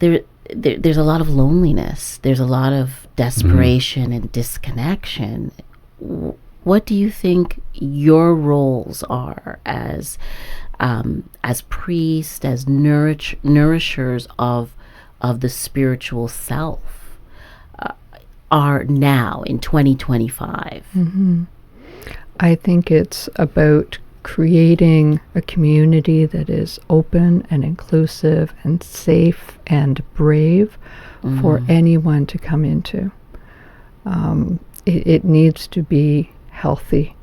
there's a lot of loneliness. There's a lot of desperation and disconnection. What do you think your roles are as priests, as nourishers of the spiritual self, are now in 2025? I think it's about creating a community that is open and inclusive and safe and brave for anyone to come into. It needs to be healthy.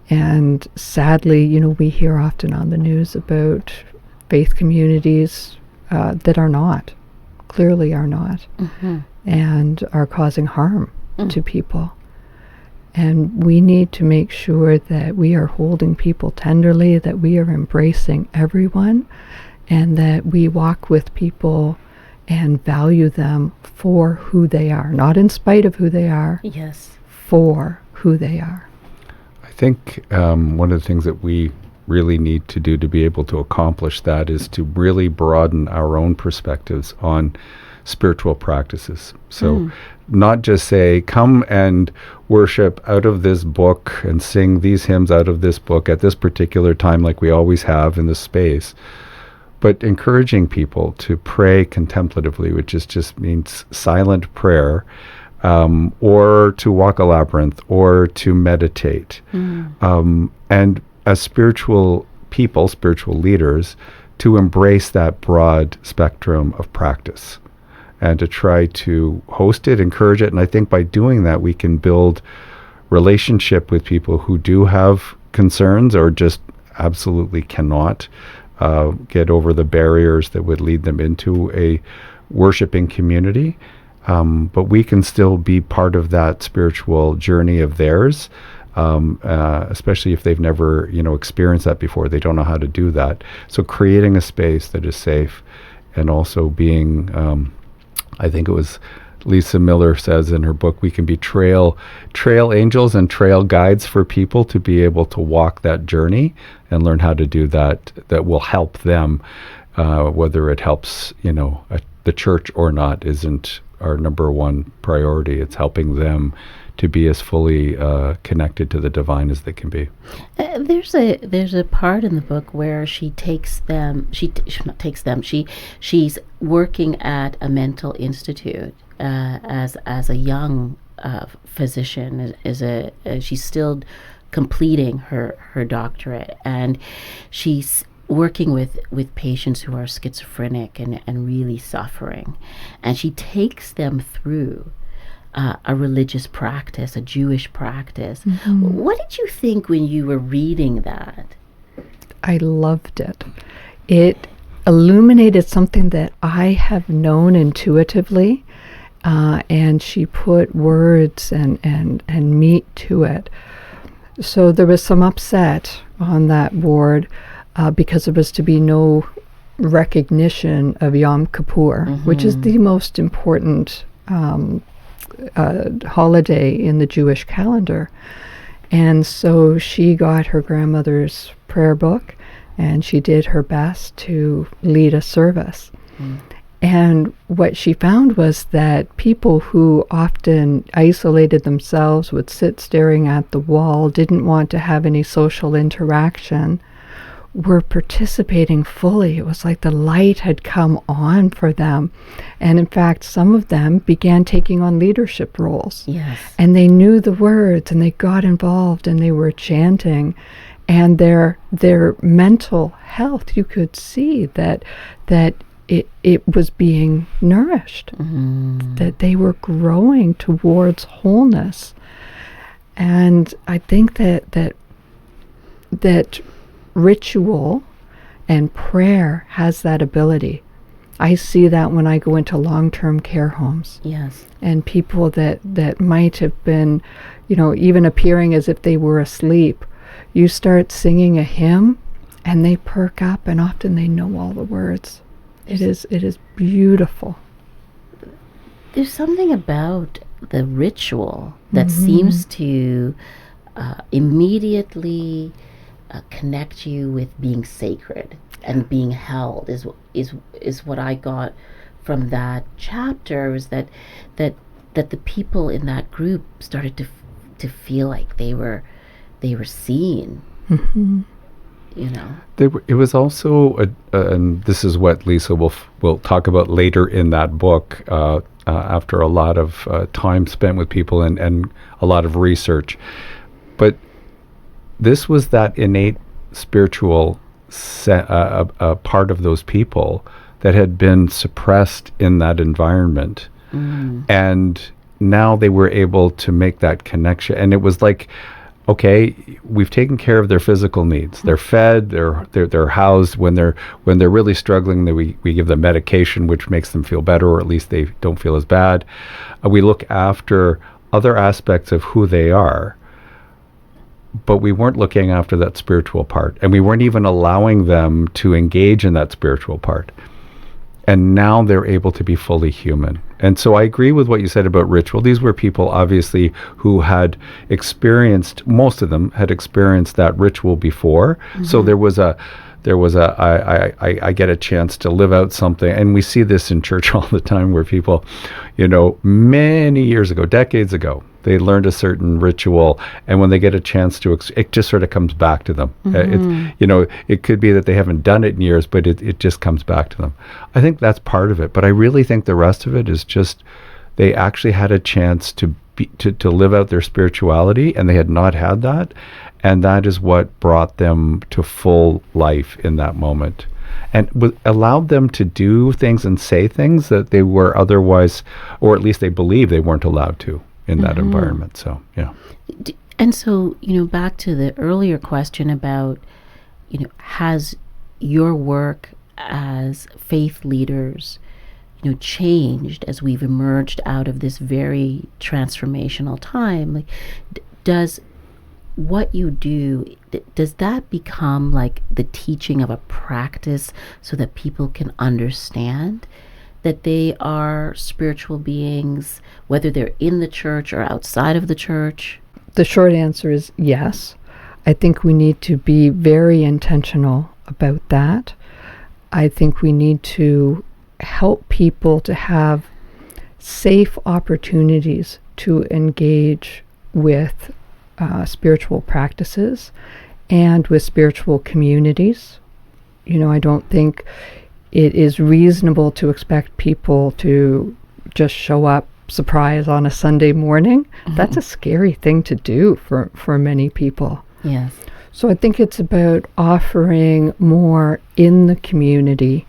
And sadly, we hear often on the news about faith communities that are not, clearly are not, and are causing harm to people. And we need to make sure that we are holding people tenderly, that we are embracing everyone, and that we walk with people and value them for who they are, not in spite of who they are, for who they are. I think one of the things that we really need to do to be able to accomplish that is to really broaden our own perspectives on spiritual practices. So not just say, come and worship out of this book and sing these hymns out of this book at this particular time like we always have in this space, but encouraging people to pray contemplatively, which just means silent prayer, or to walk a labyrinth, or to meditate. And as spiritual people, spiritual leaders, to embrace that broad spectrum of practice and to try to host it, encourage it. And I think by doing that, we can build relationship with people who do have concerns or just absolutely cannot get over the barriers that would lead them into a worshiping community. But we can still be part of that spiritual journey of theirs, especially if they've never, experienced that before. They don't know how to do that. So creating a space that is safe, and also being, I think it was Lisa Miller says in her book, we can be trail angels and trail guides for people to be able to walk that journey and learn how to do that will help them, whether it helps, the church or not isn't our number one priority. It's helping them to be as fully connected to the divine as they can be. There's a part in the book where she takes them. She's working at a mental institute as a young physician. She's still completing her doctorate, and she's working with patients who are schizophrenic and really suffering, and she takes them through a religious practice, a Jewish practice. What did you think when you were reading that? I loved it. It illuminated something that I have known intuitively, and she put words and meat to it. So there was some upset on that ward because there was to be no recognition of Yom Kippur, which is the most important holiday in the Jewish calendar. And so she got her grandmother's prayer book, and she did her best to lead a service. And what she found was that people who often isolated themselves, would sit staring at the wall, didn't want to have any social interaction, were participating fully. It was like the light had come on for them. And in fact, some of them began taking on leadership roles. Yes. And they knew the words, and they got involved, and they were chanting. And their mental health, you could see that it was being nourished, that they were growing towards wholeness. And I think that ritual and prayer has that ability. I see that when I go into long-term care homes. Yes. And people that might have been, even appearing as if they were asleep. You start singing a hymn and they perk up, and often they know all the words. It is beautiful. There's something about the ritual that seems to immediately connect you with being sacred and being held is what I got from that chapter was that the people in that group started to feel like they were seen. Mm-hmm. You know, It was also, and this is what Lisa will talk about later in that book, after a lot of time spent with people and a lot of research. But this was that innate spiritual part of those people that had been suppressed in that environment. And now they were able to make that connection. And it was like, okay, we've taken care of their physical needs. They're fed, they're housed. When they're really struggling, we give them medication, which makes them feel better, or at least they don't feel as bad. We look after other aspects of who they are, but we weren't looking after that spiritual part, and we weren't even allowing them to engage in that spiritual part. And now they're able to be fully human. And so I agree with what you said about ritual. These were people, obviously, who had experienced, most of them had experienced that ritual before. So there was I get a chance to live out something. And we see this in church all the time, where people, many years ago, decades ago, they learned a certain ritual, and when they get a chance to, it just sort of comes back to them. It could be that they haven't done it in years, but it just comes back to them. I think that's part of it, but I really think the rest of it is just they actually had a chance to live out their spirituality, and they had not had that, and that is what brought them to full life in that moment, and allowed them to do things and say things that they were otherwise, or at least they believe they weren't allowed to in that environment. So, yeah. And so, back to the earlier question about, has your work as faith leaders, changed as we've emerged out of this very transformational time? Like, does what you do, does that become like the teaching of a practice so that people can understand that they are spiritual beings, whether they're in the church or outside of the church? The short answer is yes. I think we need to be very intentional about that. I think we need to help people to have safe opportunities to engage with spiritual practices and with spiritual communities. I don't think it is reasonable to expect people to just show up surprise on a Sunday morning. That's a scary thing to do for many people. Yes. So I think it's about offering more in the community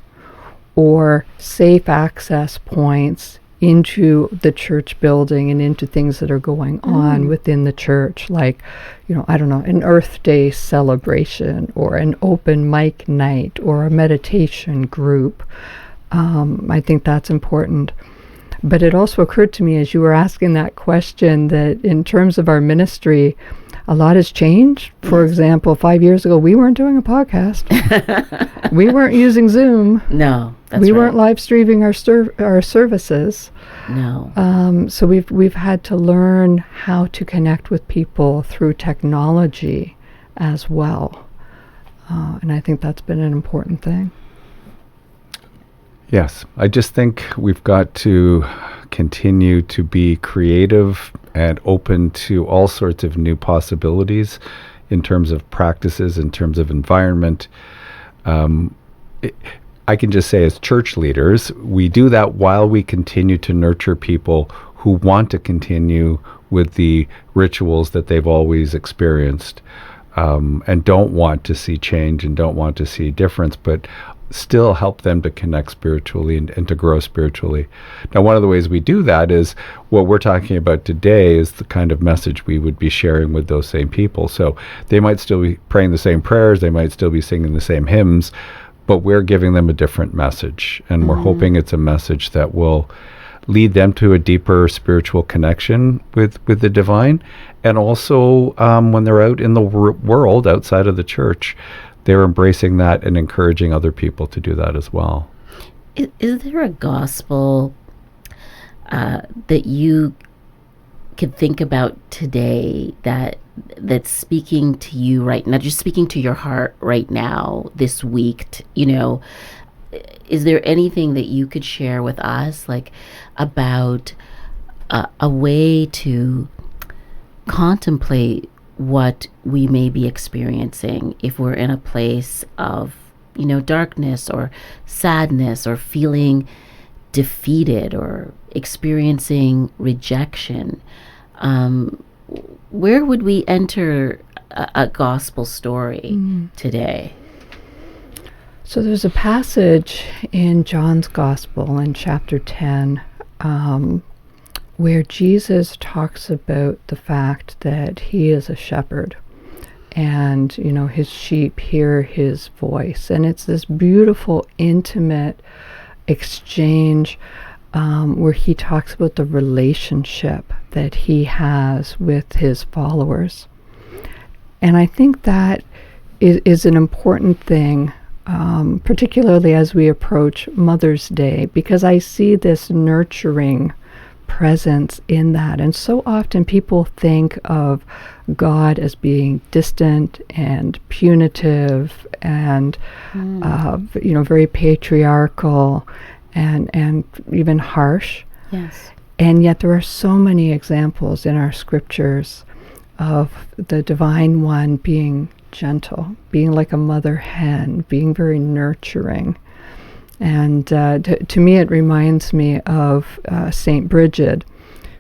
or safe access points into the church building and into things that are going on within the church, like, I don't know, an Earth Day celebration or an open mic night or a meditation group. I think that's important. But it also occurred to me as you were asking that question that in terms of our ministry, a lot has changed. For example, 5 years ago, we weren't doing a podcast. We weren't using Zoom. No, that's we right. weren't live streaming our services. No. So we've had to learn how to connect with people through technology as well. And I think that's been an important thing. Yes, I just think we've got to continue to be creative and open to all sorts of new possibilities in terms of practices, in terms of environment. I can just say as church leaders, we do that while we continue to nurture people who want to continue with the rituals that they've always experienced, and don't want to see change and don't want to see difference, but still help them to connect spiritually and to grow spiritually. Now, one of the ways we do that is what we're talking about today is the kind of message we would be sharing with those same people. So they might still be praying the same prayers, they might still be singing the same hymns, but we're giving them a different message. And we're hoping it's a message that will lead them to a deeper spiritual connection with the divine. And also when they're out in the world outside of the church, they're embracing that and encouraging other people to do that as well. Is there a gospel that you could think about today that's speaking to you right now, just speaking to your heart right now this week, is there anything that you could share with us, like about a way to contemplate what we may be experiencing if we're in a place of, darkness or sadness or feeling defeated or experiencing rejection? Where would we enter a gospel story today? So there's a passage in John's Gospel in chapter 10 where Jesus talks about the fact that he is a shepherd and, his sheep hear his voice. And it's this beautiful, intimate exchange where he talks about the relationship that he has with his followers. And I think that is an important thing, particularly as we approach Mother's Day, because I see this nurturing presence in that. And so often people think of God as being distant and punitive and, very patriarchal and even harsh. Yes. And yet there are so many examples in our scriptures of the Divine One being gentle, being like a mother hen, being very nurturing. And to me, it reminds me of Saint Bridget,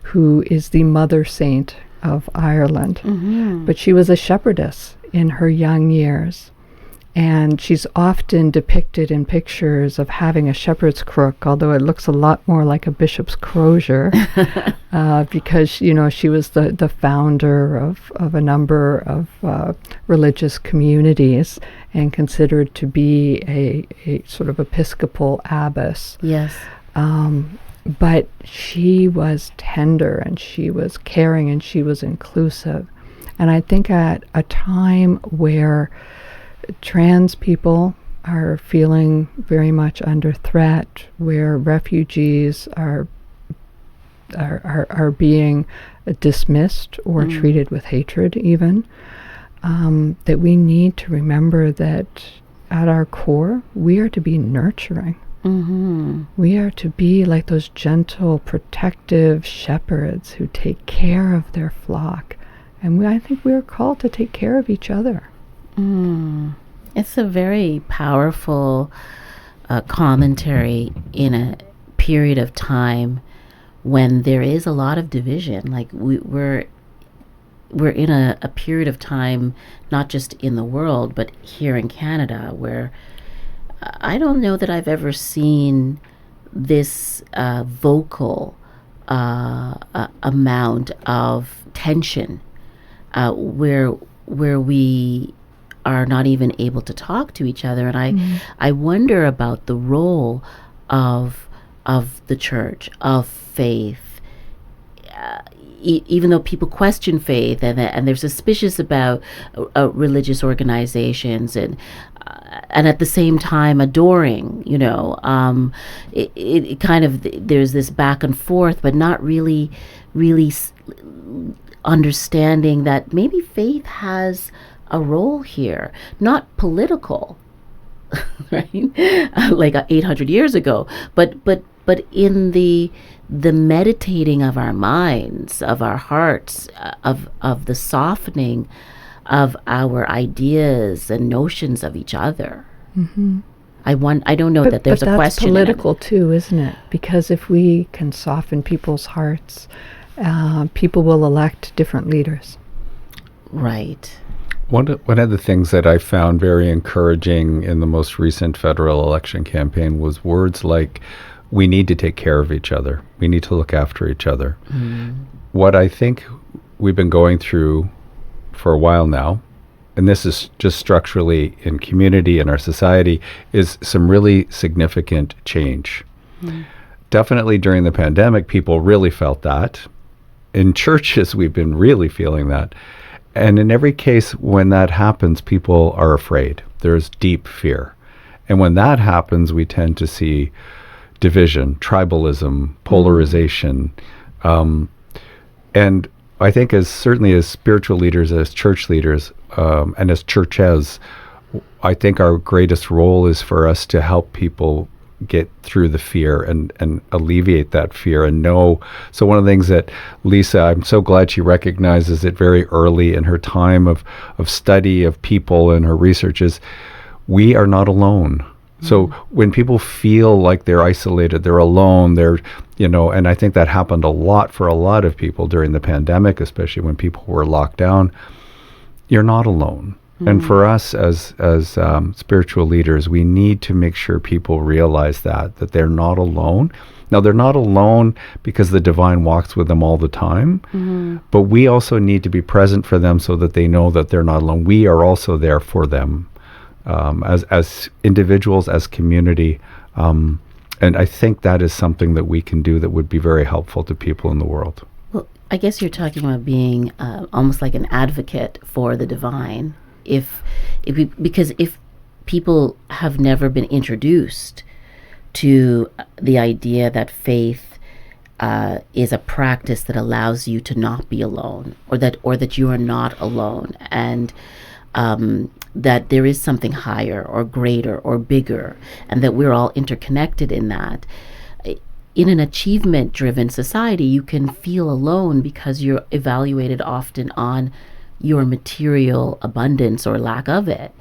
who is the mother saint of Ireland. Mm-hmm. But she was a shepherdess in her young years. And she's often depicted in pictures of having a shepherd's crook, although it looks a lot more like a bishop's crozier, because, she was the founder of a number of religious communities and considered to be a sort of episcopal abbess. Yes. But she was tender and she was caring and she was inclusive. And I think at a time where trans people are feeling very much under threat, where refugees are being dismissed or treated with hatred even, that we need to remember that at our core, we are to be nurturing. Mm-hmm. We are to be like those gentle, protective shepherds who take care of their flock. And I think we are called to take care of each other. It's a very powerful commentary in a period of time when there is a lot of division. Like we're in a period of time, not just in the world, but here in Canada, where I don't know that I've ever seen this vocal amount of tension, where we are not even able to talk to each other. And I wonder about the role of the church, of faith, even though people question faith and they're suspicious about religious organizations and at the same time adoring, it kind of, there's this back and forth, but not really understanding that maybe faith has a role here, not political, right? Like 800 years ago, but in the meditating of our minds, of our hearts, of the softening of our ideas and notions of each other. Mm-hmm. I don't know that there's a question. But that's political too, isn't it? Because if we can soften people's hearts, people will elect different leaders. Right. One of the things that I found very encouraging in the most recent federal election campaign was words like, we need to take care of each other. We need to look after each other. What I think we've been going through for a while now, and this is just structurally in community and our society, is some really significant change. Definitely during the pandemic, people really felt that. In churches, we've been really feeling that. And in every case, when that happens, people are afraid. There's deep fear. And when that happens, we tend to see division, tribalism, polarization. And I think certainly as spiritual leaders, as church leaders, and as churches, I think our greatest role is for us to help people get through the fear and alleviate that fear and know. So one of the things that Lisa, I'm so glad she recognizes it very early in her time of study of people and her research is we are not alone. So when people feel like they're isolated, they're alone, and I think that happened a lot for a lot of people during the pandemic, especially when people were locked down, you're not alone. And for us as spiritual leaders, we need to make sure people realize that they're not alone. Now, they're not alone because the divine walks with them all the time, but we also need to be present for them so that they know that they're not alone. We are also there for them as individuals, as community. And I think that is something that we can do that would be very helpful to people in the world. Well, I guess you're talking about being almost like an advocate for the divine. Because if people have never been introduced to the idea that faith is a practice that allows you to not be alone, or that you are not alone, and that there is something higher or greater or bigger, and that we're all interconnected in that. In an achievement-driven society, you can feel alone because you're evaluated often on your material abundance or lack of it.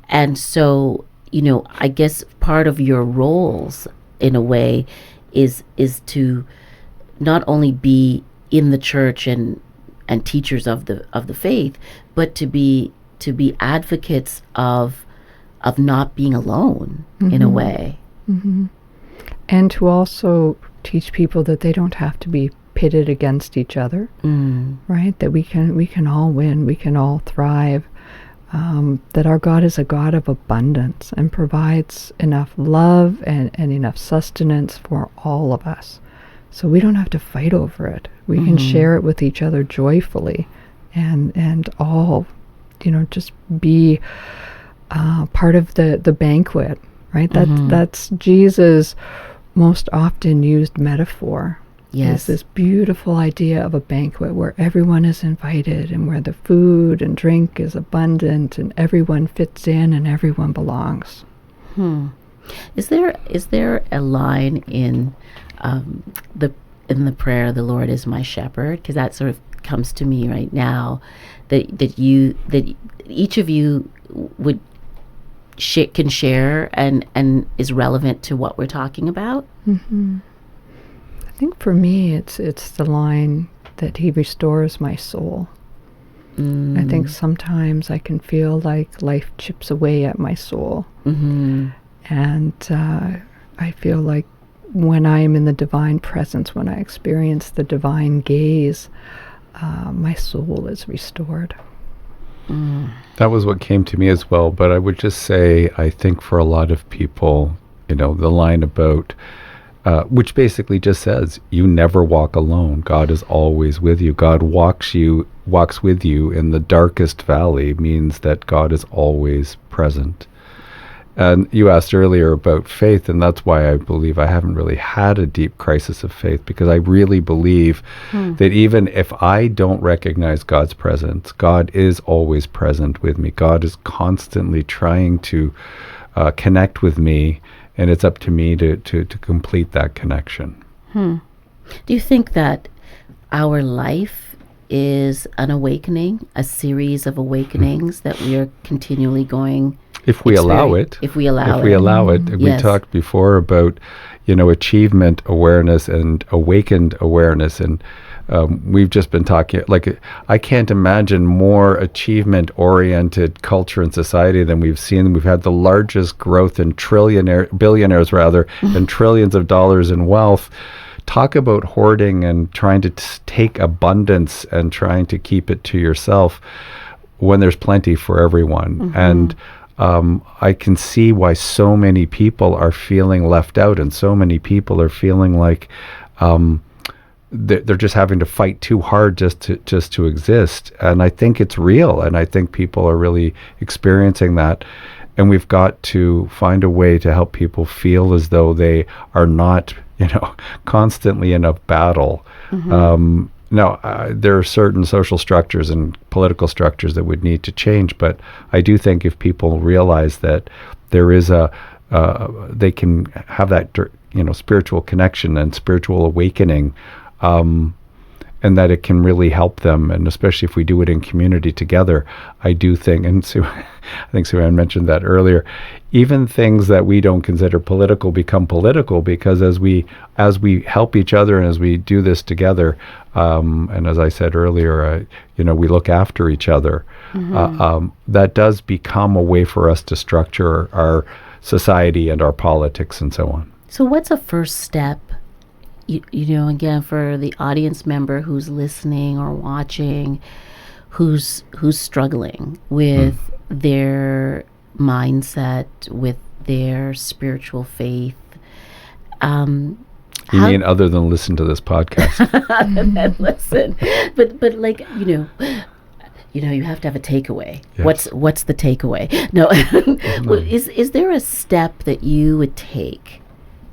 And so, I guess part of your roles in a way is to not only be in the church and teachers of the faith, but to be advocates of not being alone in a way. And to also teach people that they don't have to be pitted against each other, right? That we can all win, we can all thrive. That our God is a God of abundance and provides enough love and enough sustenance for all of us. So we don't have to fight over it. We can share it with each other joyfully, and all, just be part of the banquet, right? That's Jesus' most often used metaphor. Yes. This beautiful idea of a banquet where everyone is invited and where the food and drink is abundant and everyone fits in and everyone belongs. Is there a line in the prayer, "The Lord is my shepherd"? Because that sort of comes to me right now, that each of you can share and is relevant to what we're talking about. I think for me, it's the line that He restores my soul. I think sometimes I can feel like life chips away at my soul. And I feel like when I am in the divine presence, when I experience the divine gaze, my soul is restored. That was what came to me as well. But I would just say, I think for a lot of people, the line about which basically just says, you never walk alone. God is always with you. God walks with you in the darkest valley, means that God is always present. And you asked earlier about faith, and that's why I believe I haven't really had a deep crisis of faith, because I really believe that even if I don't recognize God's presence, God is always present with me. God is constantly trying to connect with me, and it's up to me to complete that connection. Do you think that our life is an awakening, a series of awakenings that we are continually going? If we allow it. If we allow it. We talked before about, achievement awareness and awakened awareness, and we've just been talking, I can't imagine more achievement-oriented culture and society than we've seen. We've had the largest growth in billionaires and trillions of dollars in wealth. Talk about hoarding and trying to take abundance and trying to keep it to yourself when there's plenty for everyone. And I can see why so many people are feeling left out, and so many people are feeling like they're just having to fight too hard just to exist. And I think it's real, and I think people are really experiencing that. And we've got to find a way to help people feel as though they are not, constantly in a battle. Now, there are certain social structures and political structures that would need to change, but I do think if people realize that there is they can have that, spiritual connection and spiritual awakening, and that it can really help them, and especially if we do it in community together, I do think, and I think Sue Ann mentioned that earlier, even things that we don't consider political become political, because as we help each other and as we do this together, and as I said earlier, we look after each other, that does become a way for us to structure our society and our politics and so on. So what's a first step, again, for the audience member who's listening or watching, who's struggling with their mindset, with their spiritual faith? You mean other than listen to this podcast? Other than listen. But like, you have to have a takeaway. Yes. What's the takeaway? No. Well, is there a step that you would take,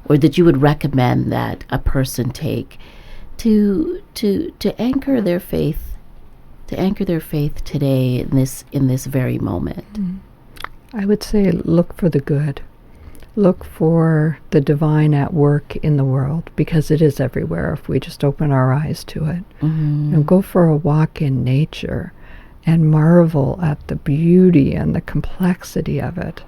or that you would recommend that a person take to anchor their faith, today in this very moment? I would say look for the good. Look for the divine at work in the world, because it is everywhere if we just open our eyes to it. Go for a walk in nature and marvel at the beauty and the complexity of it.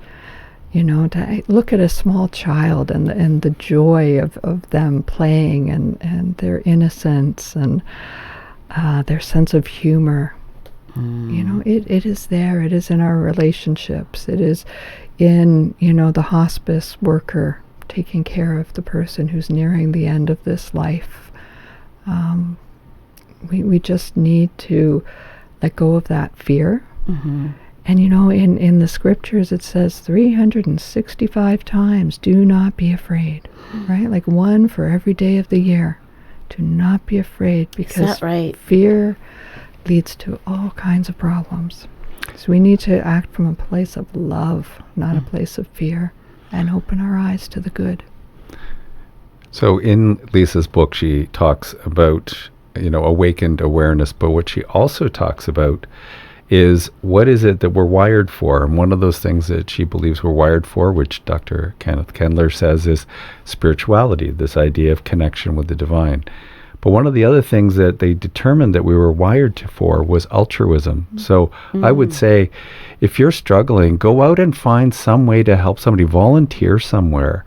To look at a small child and the joy of them playing and their innocence and their sense of humor. It is there. It is in our relationships. It is in, the hospice worker taking care of the person who's nearing the end of this life. We just need to let go of that fear. And in the scriptures it says 365 times, do not be afraid, right? Like one for every day of the year. Do not be afraid, because Is that right? Fear leads to all kinds of problems. So we need to act from a place of love, not a place of fear, and open our eyes to the good. So in Lisa's book, she talks about, awakened awareness, but what she also talks about is what is it that we're wired for? And one of those things that she believes we're wired for, which Dr. Kenneth Kendler says, is spirituality, this idea of connection with the divine. But one of the other things that they determined that we were wired for was altruism. So I would say, if you're struggling, go out and find some way to help somebody, volunteer somewhere.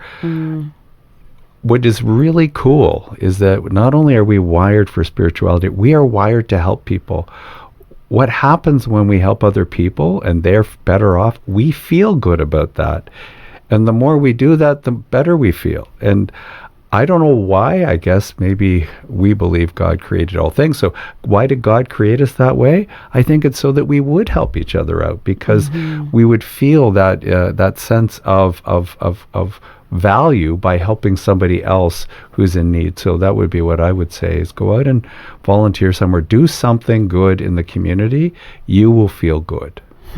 What is really cool is that not only are we wired for spirituality, we are wired to help people. What happens when we help other people and they're better off, we feel good about that. And the more we do that, the better we feel. And I don't know why. I guess maybe we believe God created all things. So why did God create us that way? I think it's so that we would help each other out, because we would feel that that sense of value by helping somebody else who's in need. So that would be what I would say, is go out and volunteer somewhere. Do something good in the community. You will feel good.